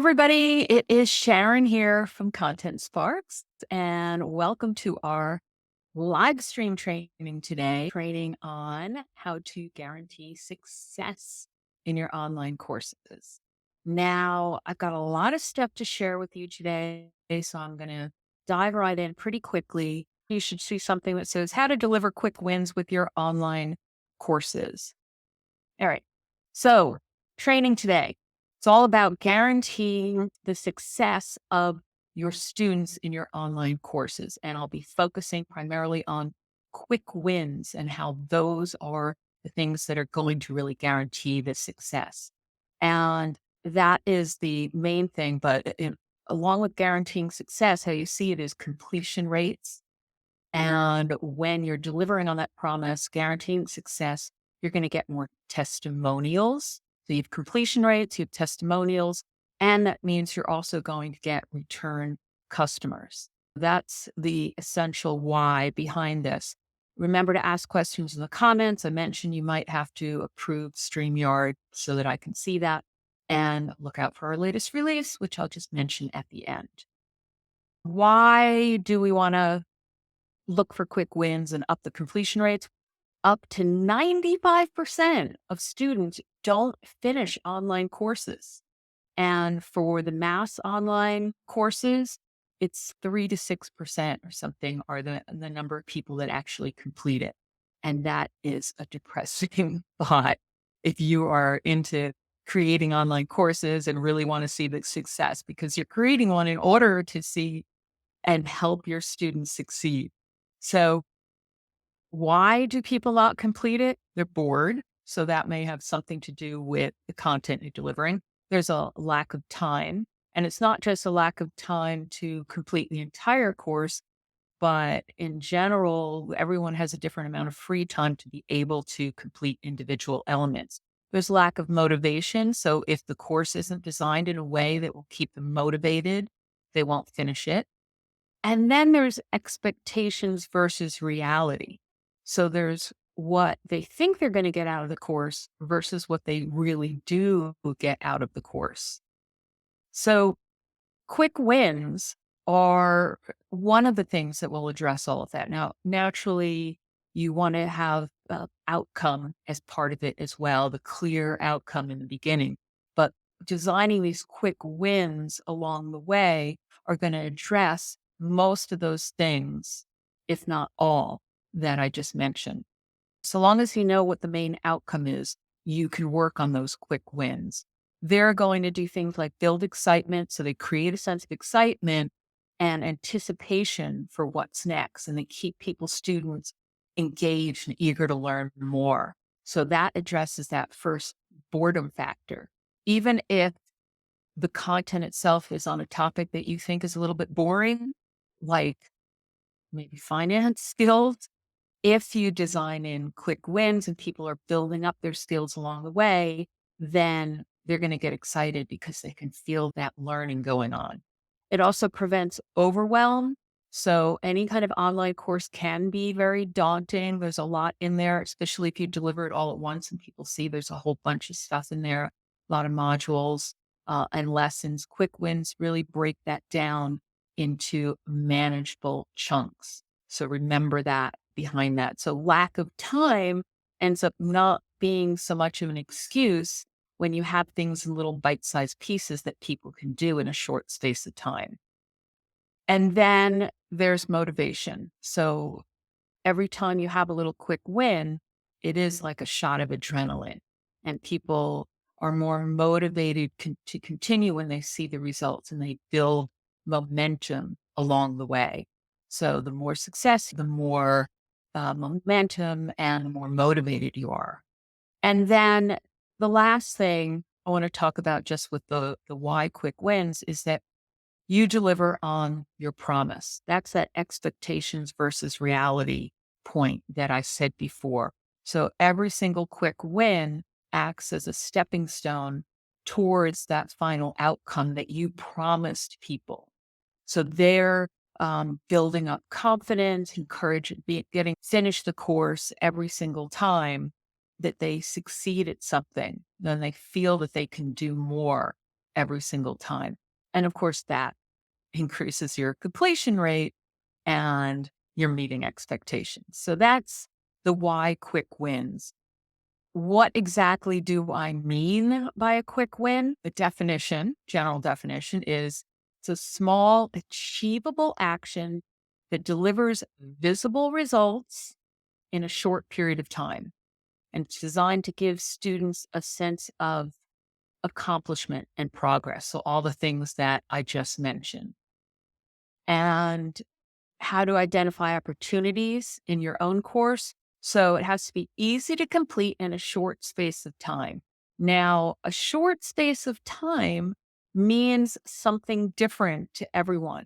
Everybody, it is Sharon here from Content Sparks, and welcome to our live stream training today, training on how to guarantee success in your online courses. Now, I've got a lot of stuff to share with you today, so I'm going to dive right in pretty quickly. You should see something that says how to deliver quick wins with your online courses. All right. So, training today. It's all about guaranteeing the success of your students in your online courses. And I'll be focusing primarily on quick wins and how those are the things that are going to really guarantee the success. And that is the main thing. But along with guaranteeing success, how you see it is completion rates. And when you're delivering on that promise, guaranteeing success, you're going to get more testimonials. So you have completion rates, you have testimonials, and that means you're also going to get return customers. That's the essential why behind this. Remember to ask questions in the comments. I mentioned you might have to approve StreamYard so that I can see that. And look out for our latest release, which I'll just mention at the end. Why do we want to look for quick wins and up the completion rates? Up to 95% of students don't finish online courses. And for the mass online courses, it's 3 to 6% or something are the number of people that actually complete it. And that is a depressing thought if you are into creating online courses and really want to see the success, because you're creating one in order to see and help your students succeed. So why do people not complete it? They're bored. So that may have something to do with the content you're delivering. There's a lack of time. And it's not just a lack of time to complete the entire course, but in general, everyone has a different amount of free time to be able to complete individual elements. There's lack of motivation. So if the course isn't designed in a way that will keep them motivated, they won't finish it. And then there's expectations versus reality. So there's what they think they're going to get out of the course versus what they really do get out of the course. So quick wins are one of the things that will address all of that. Now, naturally, you want to have outcome as part of it as well, the clear outcome in the beginning. But designing these quick wins along the way are going to address most of those things, if not all, that I just mentioned. So long as you know what the main outcome is, you can work on those quick wins. They're going to do things like build excitement. So they create a sense of excitement and anticipation for what's next. And they keep students engaged and eager to learn more. So that addresses that first boredom factor. Even if the content itself is on a topic that you think is a little bit boring, like maybe finance skills, if you design in quick wins and people are building up their skills along the way, then they're going to get excited because they can feel that learning going on. It also prevents overwhelm. So any kind of online course can be very daunting. There's a lot in there, especially if you deliver it all at once and people see there's a whole bunch of stuff in there, a lot of modules and lessons. Quick wins really break that down into manageable chunks. So remember that behind that. So lack of time ends up not being so much of an excuse when you have things in little bite-sized pieces that people can do in a short space of time. And then there's motivation. So every time you have a little quick win, it is like a shot of adrenaline, and people are more motivated to continue when they see the results and they build momentum along the way. So the more success, the more momentum and the more motivated you are. And then the last thing I want to talk about just with the why quick wins is that you deliver on your promise. That's that expectations versus reality point that I said before. So every single quick win acts as a stepping stone towards that final outcome that you promised people. So they're building up confidence, getting finish the course every single time that they succeed at something. Then they feel that they can do more. every single time. And of course, that increases your completion rate and you're meeting expectations. So that's the why quick wins. What exactly do I mean by a quick win? The definition, general definition, is it's a small, achievable action that delivers visible results in a short period of time. And it's designed to give students a sense of accomplishment and progress. So, all the things that I just mentioned. And how to identify opportunities in your own course. So it has to be easy to complete in a short space of time. Now, a short space of time means something different to everyone.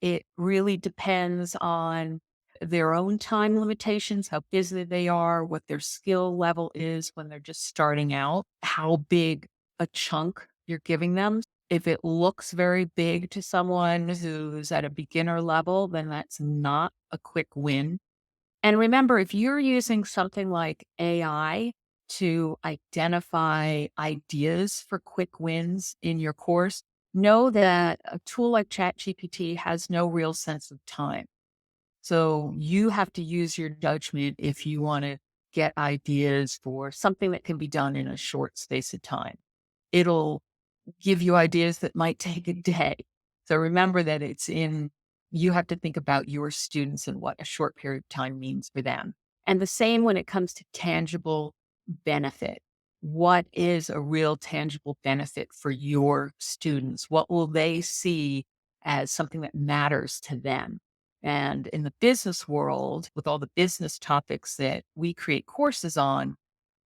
It really depends on their own time limitations, how busy they are, what their skill level is when they're just starting out, how big a chunk you're giving them. If it looks very big to someone who's at a beginner level, then that's not a quick win. And remember, if you're using something like AI to identify ideas for quick wins in your course, know that a tool like ChatGPT has no real sense of time. So you have to use your judgment if you want to get ideas for something that can be done in a short space of time. It'll give you ideas that might take a day. So remember that you have to think about your students and what a short period of time means for them. And the same when it comes to tangible benefit. What is a real tangible benefit for your students? What will they see as something that matters to them? And in the business world, with all the business topics that we create courses on,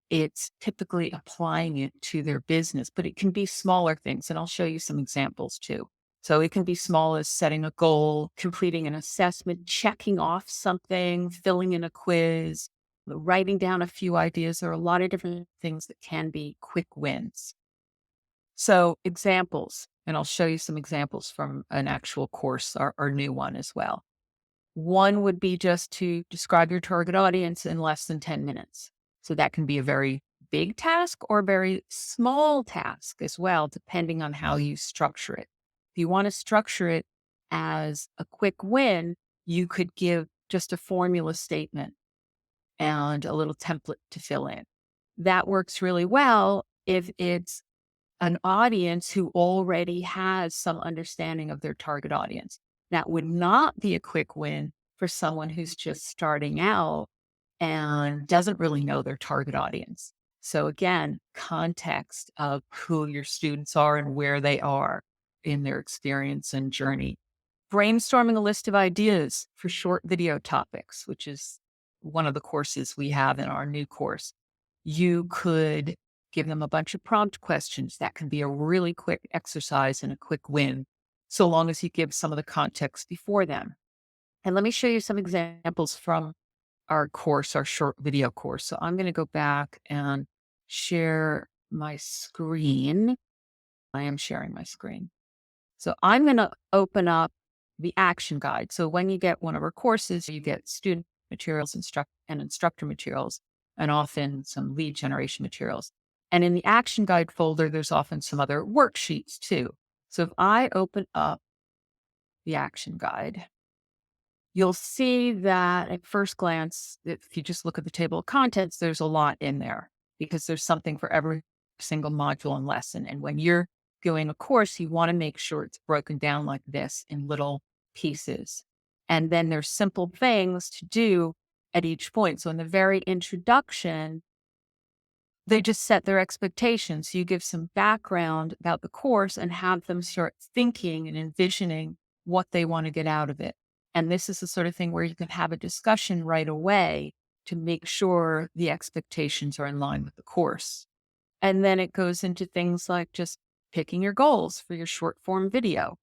it's typically applying it to their business, but it can be smaller things. And I'll show you some examples too. So it can be small as setting a goal, completing an assessment, checking off something, filling in a quiz, writing down a few ideas. There are a lot of different things that can be quick wins. So examples, and I'll show you some examples from an actual course, our new one as well. One would be just to describe your target audience in less than 10 minutes. So that can be a very big task or a very small task as well, depending on how you structure it. If you want to structure it as a quick win, you could give just a formula statement and a little template to fill in. That works really well if it's an audience who already has some understanding of their target audience. That would not be a quick win for someone who's just starting out and doesn't really know their target audience. So again, context of who your students are and where they are in their experience and journey. Brainstorming a list of ideas for short video topics, which is one of the courses we have in our new course. You could give them a bunch of prompt questions. That can be a really quick exercise and a quick win, so long as you give some of the context before them. And let me show you some examples from our course, our short video course. So I'm going to go back and share my screen. I am sharing my screen. So I'm going to open up the action guide. So when you get one of our courses, you get student materials, and instructor materials, and often some lead generation materials. And in the action guide folder, there's often some other worksheets too. So if I open up the action guide, you'll see that at first glance, if you just look at the table of contents, there's a lot in there because there's something for every single module and lesson. And when you're doing a course, you want to make sure it's broken down like this in little pieces. And then there's simple things to do at each point. So in the very introduction, they just set their expectations. You give some background about the course and have them start thinking and envisioning what they want to get out of it. And this is the sort of thing where you can have a discussion right away to make sure the expectations are in line with the course. And then it goes into things like just picking your goals for your short form video.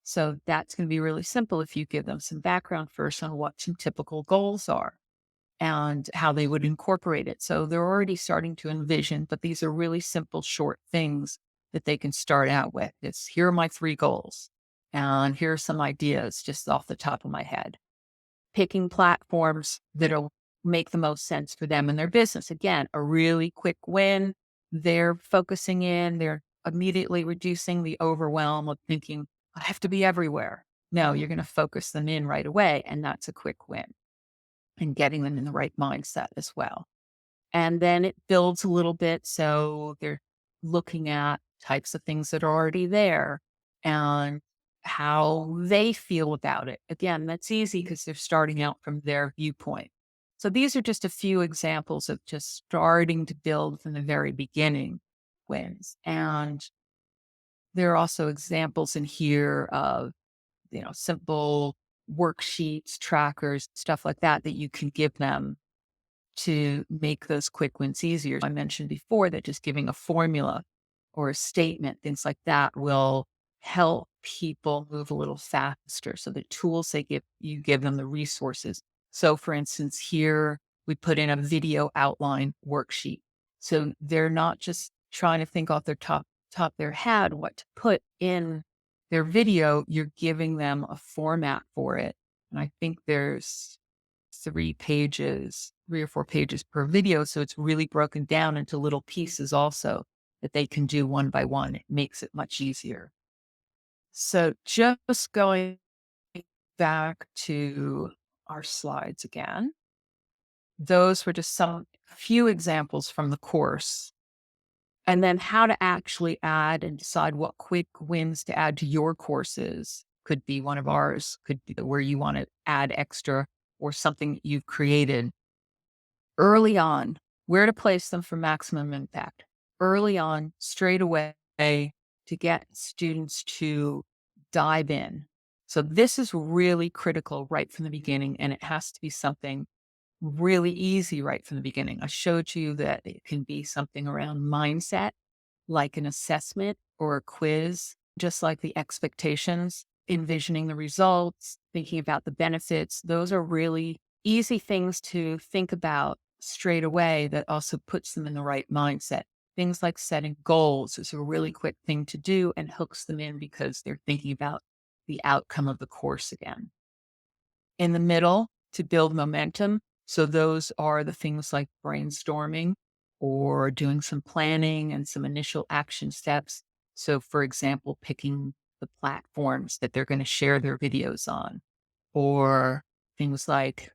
So that's going to be really simple if you give them some background first on what some typical goals are and how they would incorporate it. So they're already starting to envision, but these are really simple, short things that they can start out with. It's here are my 3 goals, and here are some ideas just off the top of my head. Picking platforms that'll make the most sense for them and their business. Again, a really quick win. They're focusing in, they're immediately reducing the overwhelm of thinking, I have to be everywhere. No, you're going to focus them in right away. And that's a quick win and getting them in the right mindset as well. And then it builds a little bit. So they're looking at types of things that are already there and how they feel about it. Again, that's easy because they're starting out from their viewpoint. So these are just a few examples of just starting to build from the very beginning wins. And there are also examples in here of, simple worksheets, trackers, stuff like that, that you can give them to make those quick wins easier. I mentioned before that just giving a formula or a statement, things like that will help people move a little faster. So the tools you give them the resources. So for instance, here we put in a video outline worksheet. So they're not just trying to think off their top of their head what to put in their video. You're giving them a format for it. And I think there's 3 or 4 pages per video. So it's really broken down into little pieces also that they can do one by one. It makes it much easier. So just going back to our slides again, those were just some few examples from the course. And then how to actually add and decide what quick wins to add to your courses could be one of ours, could be where you want to add extra or something that you've created early on, where to place them for maximum impact. Early on, straight away to get students to dive in. So this is really critical right from the beginning, and it has to be something really easy right from the beginning. I showed you that it can be something around mindset, like an assessment or a quiz, just like the expectations, envisioning the results, thinking about the benefits. Those are really easy things to think about straight away that also puts them in the right mindset. Things like setting goals is a really quick thing to do and hooks them in because they're thinking about the outcome of the course again. In the middle, to build momentum. So those are the things like brainstorming or doing some planning and some initial action steps. So for example, picking the platforms that they're going to share their videos on, or things like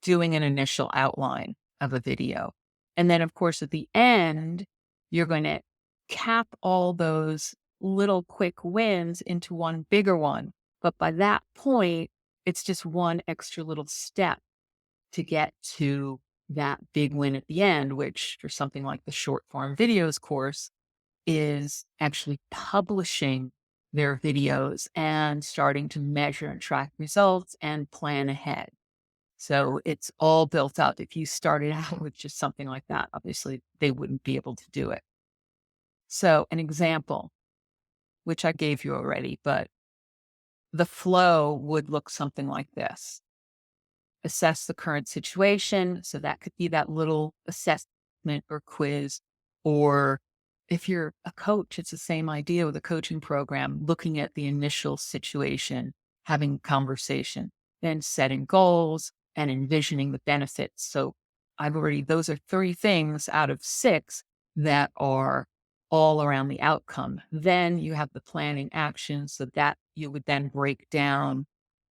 doing an initial outline of a video. And then of course, at the end, you're going to cap all those little quick wins into one bigger one. But by that point, it's just one extra little step to get to that big win at the end, which for something like the short form videos course is actually publishing their videos and starting to measure and track results and plan ahead. So it's all built out. If you started out with just something like that, obviously they wouldn't be able to do it. So an example, which I gave you already, but the flow would look something like this. Assess the current situation. So that could be that little assessment or quiz. Or if you're a coach, it's the same idea with a coaching program, looking at the initial situation, having a conversation, then setting goals and envisioning the benefits. So those are 3 things out of 6 that are all around the outcome. Then you have the planning action so that you would then break down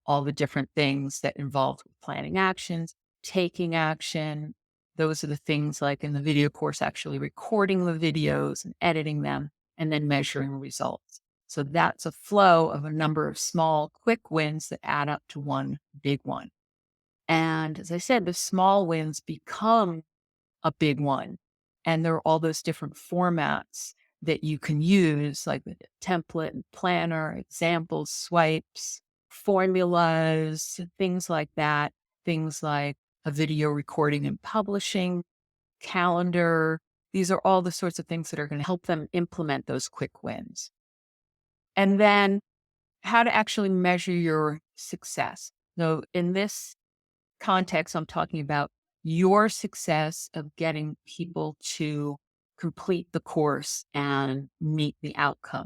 all the different things that involve planning actions, taking action. Those are the things like in the video course, actually recording the videos and editing them and then measuring results. So that's a flow of a number of small, quick wins that add up to one big one. And as I said, the small wins become a big one. And there are all those different formats that you can use, like the template and planner, examples, swipes, formulas, things like that. Things like a video recording and publishing, calendar. These are all the sorts of things that are going to help them implement those quick wins. And then how to actually measure your success. So in this context, I'm talking about your success of getting people to complete the course and meet the outcome.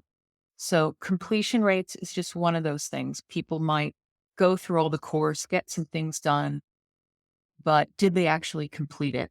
So completion rates is just one of those things. People might go through all the course, get some things done, but did they actually complete it?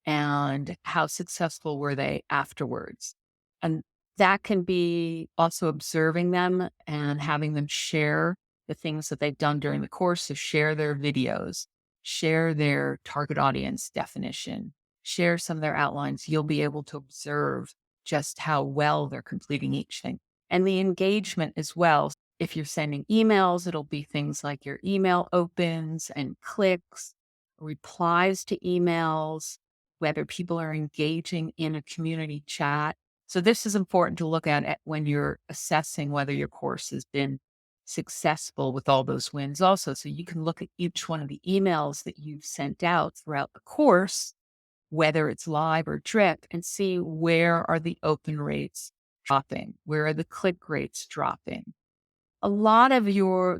And how successful were they afterwards? And That can be also observing them and having them share the things that they've done during the course. So share their videos, share their target audience definition, share some of their outlines. You'll be able to observe just how well they're completing each thing. And the engagement as well. If you're sending emails, it'll be things like your email opens and clicks, replies to emails, whether people are engaging in a community chat. So this is important to look at when you're assessing whether your course has been successful with all those wins also. So you can look at each one of the emails that you've sent out throughout the course, whether it's live or drip, and see where are the open rates dropping? Where are the click rates dropping? A lot of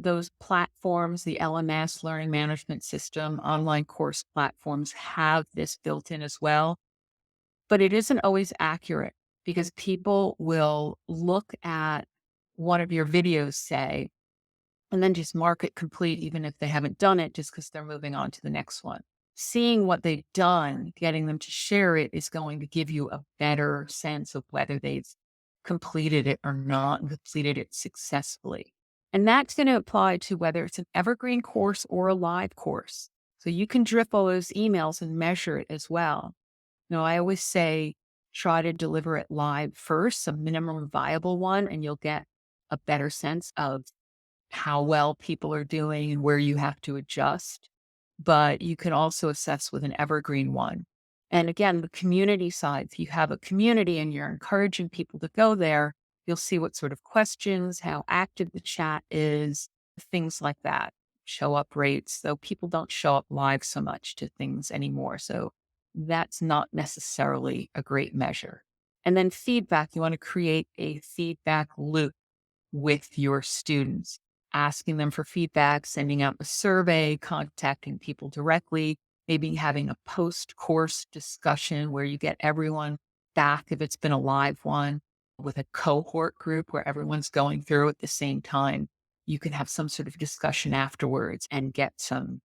those platforms, the LMS, learning management system, online course platforms have this built in as well, but it isn't always accurate because people will look at one of your videos, say, and then just mark it complete, even if they haven't done it, just because they're moving on to the next one. Seeing what they've done, getting them to share it is going to give you a better sense of whether they've completed it or not and completed it successfully. And that's going to apply to whether it's an evergreen course or a live course. So you can drip all those emails and measure it as well. I always say try to deliver it live first, a minimum viable one, and you'll get a better sense of how well people are doing and where you have to adjust. But you can also assess with an evergreen one. And again, the community side, if you have a community and you're encouraging people to go there, you'll see what sort of questions, how active the chat is, things like that. Show up rates, though people don't show up live so much to things anymore. So that's not necessarily a great measure. And then feedback, you want to create a feedback loop with your students, asking them for feedback, sending out a survey, contacting people directly, maybe having a post-course discussion where you get everyone back if it's been a live one with a cohort group where everyone's going through at the same time. You can have some sort of discussion afterwards and get some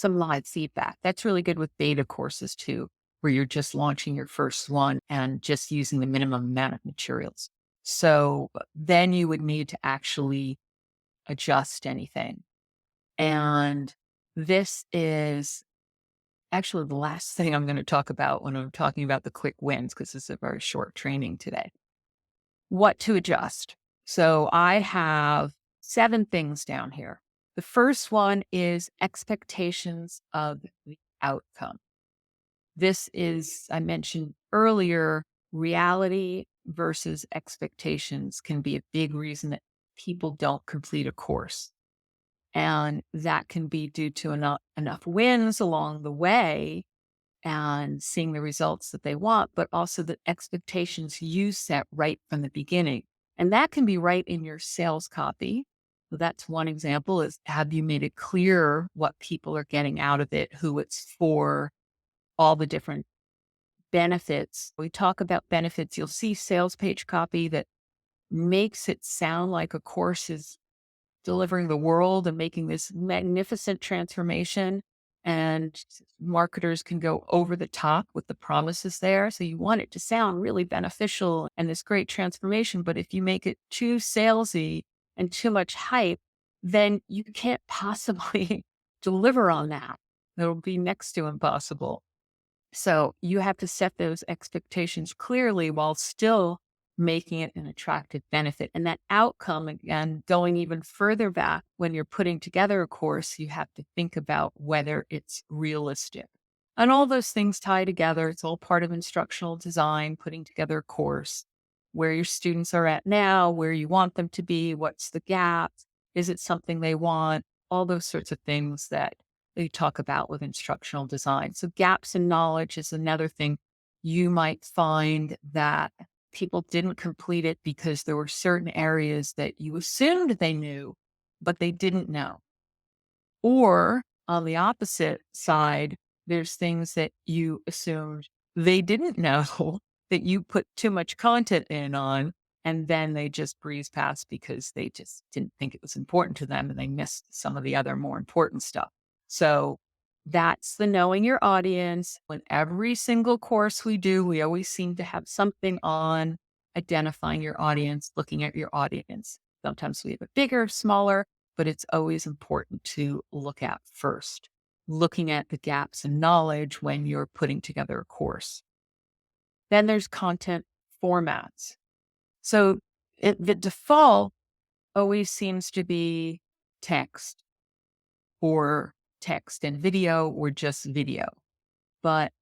live feedback. That's really good with beta courses too, where you're just launching your first one and just using the minimum amount of materials. So then you would need to actually adjust anything. And this is actually the last thing I'm going to talk about when I'm talking about the quick wins, because this is a very short training today. What to adjust. So I have 7 things down here. The first one is expectations of the outcome. This is, I mentioned earlier, reality versus expectations can be a big reason that people don't complete a course. And that can be due to enough wins along the way and seeing the results that they want, but also the expectations you set right from the beginning. And that can be right in your sales copy. So that's one example is have you made it clear what people are getting out of it, who it's for, all the different benefits. We talk about benefits. You'll see sales page copy that makes it sound like a course is delivering the world and making this magnificent transformation. And marketers can go over the top with the promises there. So you want it to sound really beneficial and this great transformation. But if you make it too salesy and too much hype, then you can't possibly deliver on that. It'll be next to impossible. So you have to set those expectations clearly while still making it an attractive benefit. And that outcome, again, going even further back, when you're putting together a course, you have to think about whether it's realistic. And all those things tie together. It's all part of instructional design, putting together a course, where your students are at now, where you want them to be, what's the gap, is it something they want, all those sorts of things that they talk about with instructional design. So gaps in knowledge is another thing. You might find that people didn't complete it because there were certain areas that you assumed they knew, but they didn't know. Or on the opposite side, there's things that you assumed they didn't know that you put too much content in on, and then they just breeze past because they just didn't think it was important to them and they missed some of the other more important stuff. So that's the knowing your audience. When every single course we do, we always seem to have something on identifying your audience, looking at your audience. Sometimes we have a bigger, smaller, but it's always important to look at first, looking at the gaps in knowledge when you're putting together a course. Then there's content formats. So the default always seems to be text or text and video or just video. But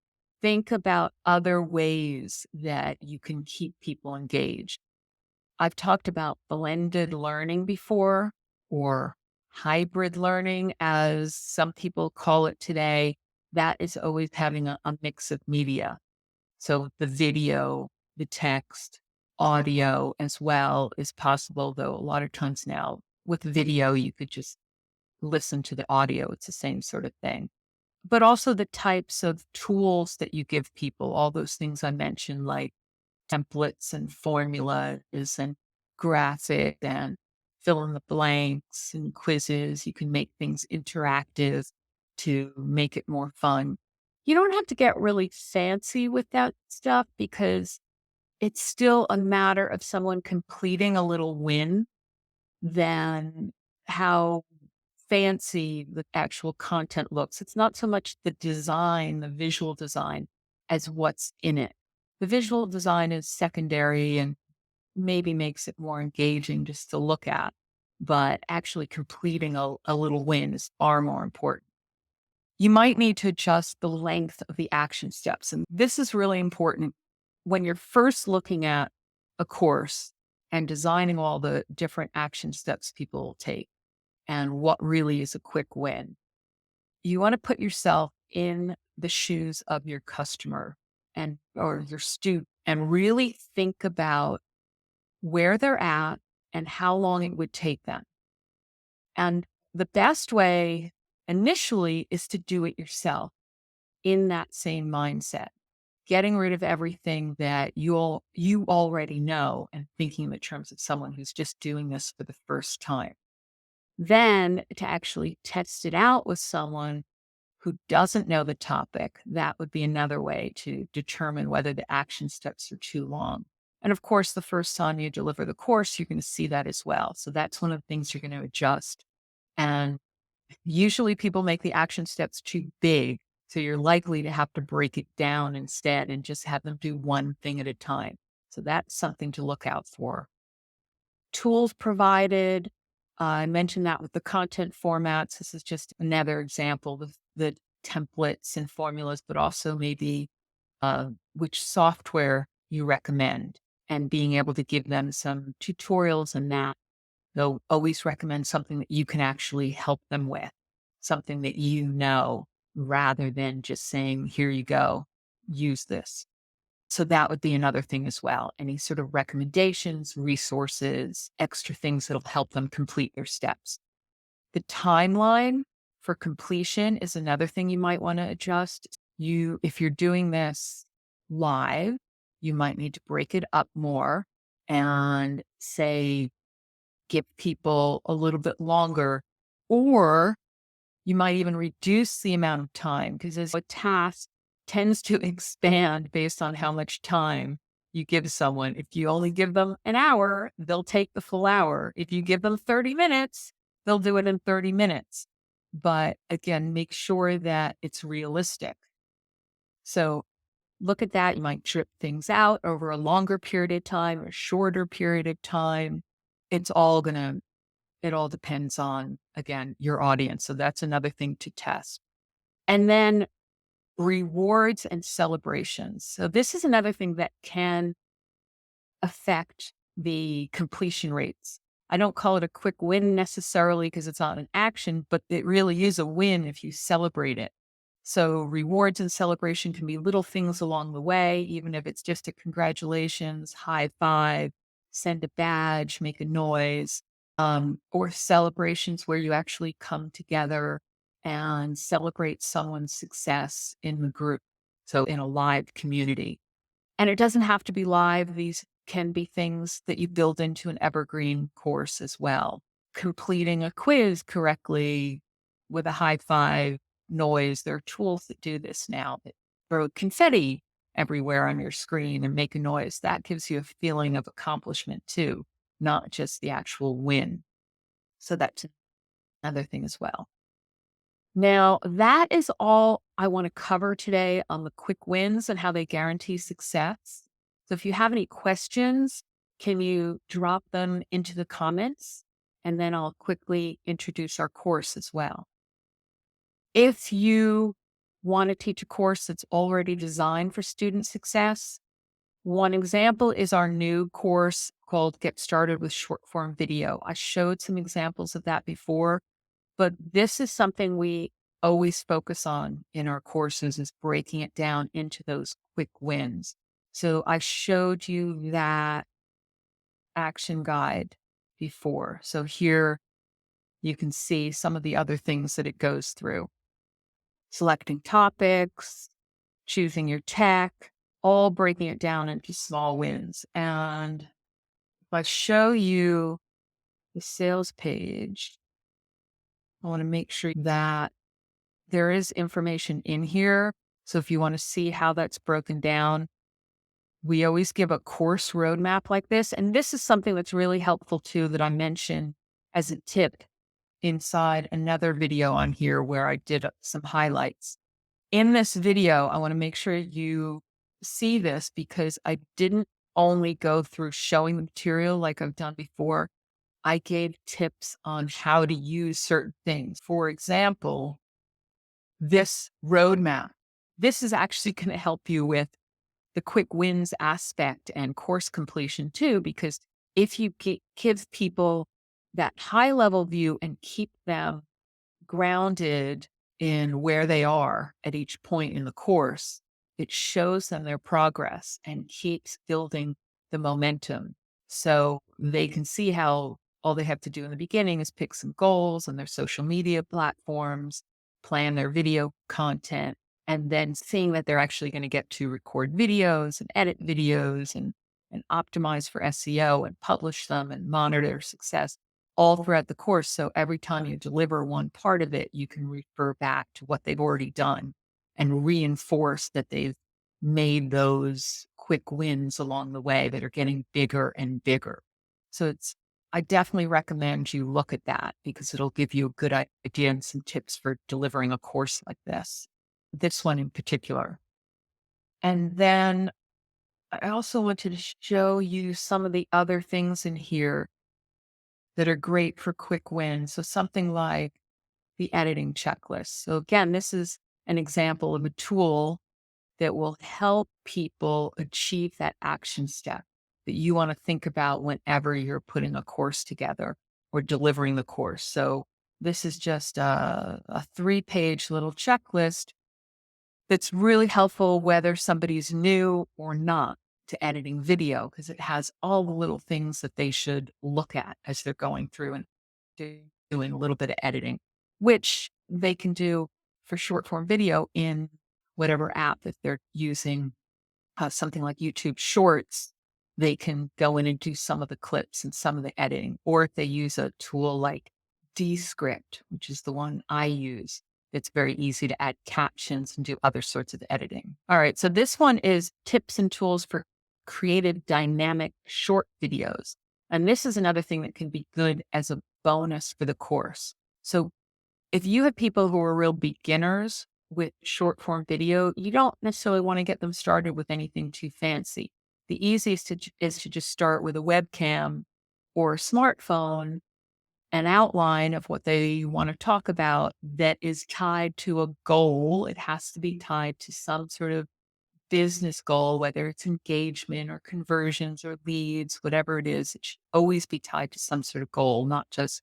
think about other ways that you can keep people engaged. I've talked about blended learning before, or hybrid learning, as some people call it today. That is always having a mix of media. So the video, the text, audio as well is possible, though a lot of times now with video, you could just listen to the audio. It's the same sort of thing. But also the types of tools that you give people, all those things I mentioned, like templates and formulas and graphic and fill in the blanks and quizzes. You can make things interactive to make it more fun. You don't have to get really fancy with that stuff because it's still a matter of someone completing a little win than how fancy the actual content looks. It's not so much the design, the visual design, as what's in it. The visual design is secondary and maybe makes it more engaging just to look at, but actually completing a little win is far more important. You might need to adjust the length of the action steps. And this is really important when you're first looking at a course and designing all the different action steps people will take and what really is a quick win. You want to put yourself in the shoes of your customer and or your student and really think about where they're at and how long it would take them. And the best way initially is to do it yourself in that same mindset, getting rid of everything that you already know and thinking in the terms of someone who's just doing this for the first time. Then to actually test it out with someone who doesn't know the topic, that would be another way to determine whether the action steps are too long. And of course, the first time you deliver the course, you're going to see that as well. So that's one of the things you're going to adjust. And usually people make the action steps too big. So you're likely to have to break it down instead and just have them do one thing at a time. So that's something to look out for. Tools provided. I mentioned that with the content formats. This is just another example of the templates and formulas, but also maybe which software you recommend and being able to give them some tutorials and that. They'll always recommend something that you can actually help them with, something that you know, rather than just saying, here you go, use this. So that would be another thing as well. Any sort of recommendations, resources, extra things that'll help them complete their steps. The timeline for completion is another thing you might want to adjust. If you're doing this live, you might need to break it up more and say, give people a little bit longer, or you might even reduce the amount of time because as a task tends to expand based on how much time you give someone. If you only give them an hour, they'll take the full hour. If you give them 30 minutes, they'll do it in 30 minutes. But again, make sure that it's realistic. So look at that. You might drip things out over a longer period of time or a shorter period of time. It all depends on, again, your audience. So that's another thing to test. And then rewards and celebrations. So this is another thing that can affect the completion rates. I don't call it a quick win necessarily because it's not an action, but it really is a win if you celebrate it. So rewards and celebration can be little things along the way, even if it's just a congratulations, high five, send a badge, make a noise, or celebrations where you actually come together and celebrate someone's success in the group. So in a live community. And it doesn't have to be live. These can be things that you build into an evergreen course as well. Completing a quiz correctly with a high five noise. There are tools that do this now that throw confetti everywhere on your screen and make a noise. That gives you a feeling of accomplishment too, not just the actual win. So that's another thing as well. Now, that is all I want to cover today on the quick wins and how they guarantee success. So if you have any questions, can you drop them into the comments? And then I'll quickly introduce our course as well. If you want to teach a course that's already designed for student success, one example is our new course called Get Started with Short Form Video. I showed some examples of that before, but this is something we always focus on in our courses is breaking it down into those quick wins. So I showed you that action guide before. So here you can see some of the other things that it goes through. Selecting topics, choosing your tech, all breaking it down into small wins. And if I show you the sales page, I want to make sure that there is information in here. So if you want to see how that's broken down, we always give a course roadmap like this. And this is something that's really helpful too, that I mentioned as a tip inside another video on here where I did some highlights. In this video, I want to make sure you see this because I didn't only go through showing the material like I've done before. I gave tips on how to use certain things. For example, this roadmap. This is actually going to help you with the quick wins aspect and course completion too, because if you give people that high level view and keep them grounded in where they are at each point in the course, it shows them their progress and keeps building the momentum. So they can see how all they have to do in the beginning is pick some goals on their social media platforms, plan their video content, and then seeing that they're actually going to get to record videos and edit videos and optimize for SEO and publish them and monitor success all throughout the course. So every time you deliver one part of it, you can refer back to what they've already done and reinforce that they've made those quick wins along the way that are getting bigger and bigger. So I definitely recommend you look at that because it'll give you a good idea and some tips for delivering a course like this one in particular. And then I also wanted to show you some of the other things in here that are great for quick wins. So something like the editing checklist. So again, this is an example of a tool that will help people achieve that action step that you want to think about whenever you're putting a course together or delivering the course. So this is just a 3-page little checklist that's really helpful whether somebody's new or not to editing video because it has all the little things that they should look at as they're going through and doing a little bit of editing, which they can do for short form video in whatever app that they're using. Something like YouTube Shorts, they can go in and do some of the clips and some of the editing. Or if they use a tool like Descript, which is the one I use, it's very easy to add captions and do other sorts of editing. All right, so this one is tips and tools for creative dynamic short videos. And this is another thing that can be good as a bonus for the course. So if you have people who are real beginners with short form video, you don't necessarily want to get them started with anything too fancy. The easiest is to just start with a webcam or a smartphone, an outline of what they want to talk about that is tied to a goal. It has to be tied to some sort of business goal, whether it's engagement or conversions or leads, whatever it is. It should always be tied to some sort of goal, not just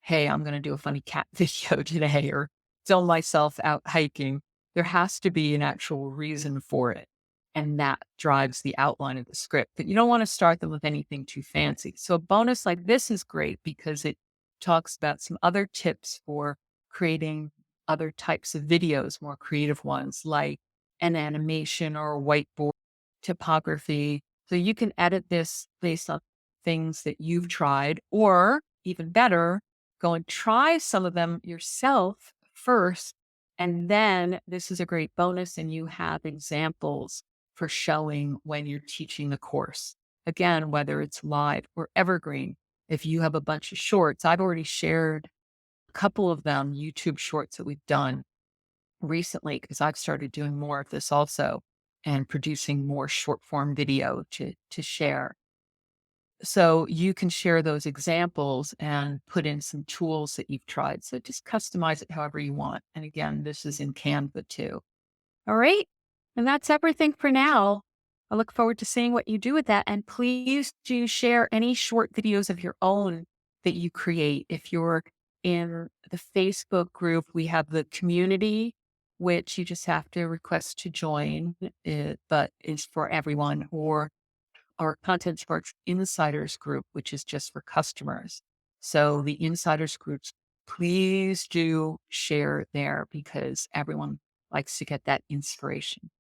hey, I'm going to do a funny cat video today or film myself out hiking. There has to be an actual reason for it. And that drives the outline of the script. But you don't want to start them with anything too fancy. So a bonus like this is great because it talks about some other tips for creating other types of videos, more creative ones like an animation or a whiteboard typography. So you can edit this based on things that you've tried, or even better, go and try some of them yourself first. And then this is a great bonus, and you have examples for showing when you're teaching the course. Again, whether it's live or evergreen, if you have a bunch of shorts, I've already shared a couple of them, YouTube shorts that we've done recently, because I've started doing more of this also and producing more short form video to share. So you can share those examples and put in some tools that you've tried. So just customize it however you want. And again, this is in Canva too. All right. And that's everything for now. I look forward to seeing what you do with that. And please do share any short videos of your own that you create. If you're in the Facebook group, we have the community, which you just have to request to join, but is for everyone, or our Content Sparks Insiders group, which is just for customers. So the Insiders groups, please do share there because everyone likes to get that inspiration.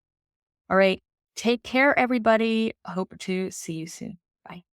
All right. Take care, everybody. Hope to see you soon. Bye.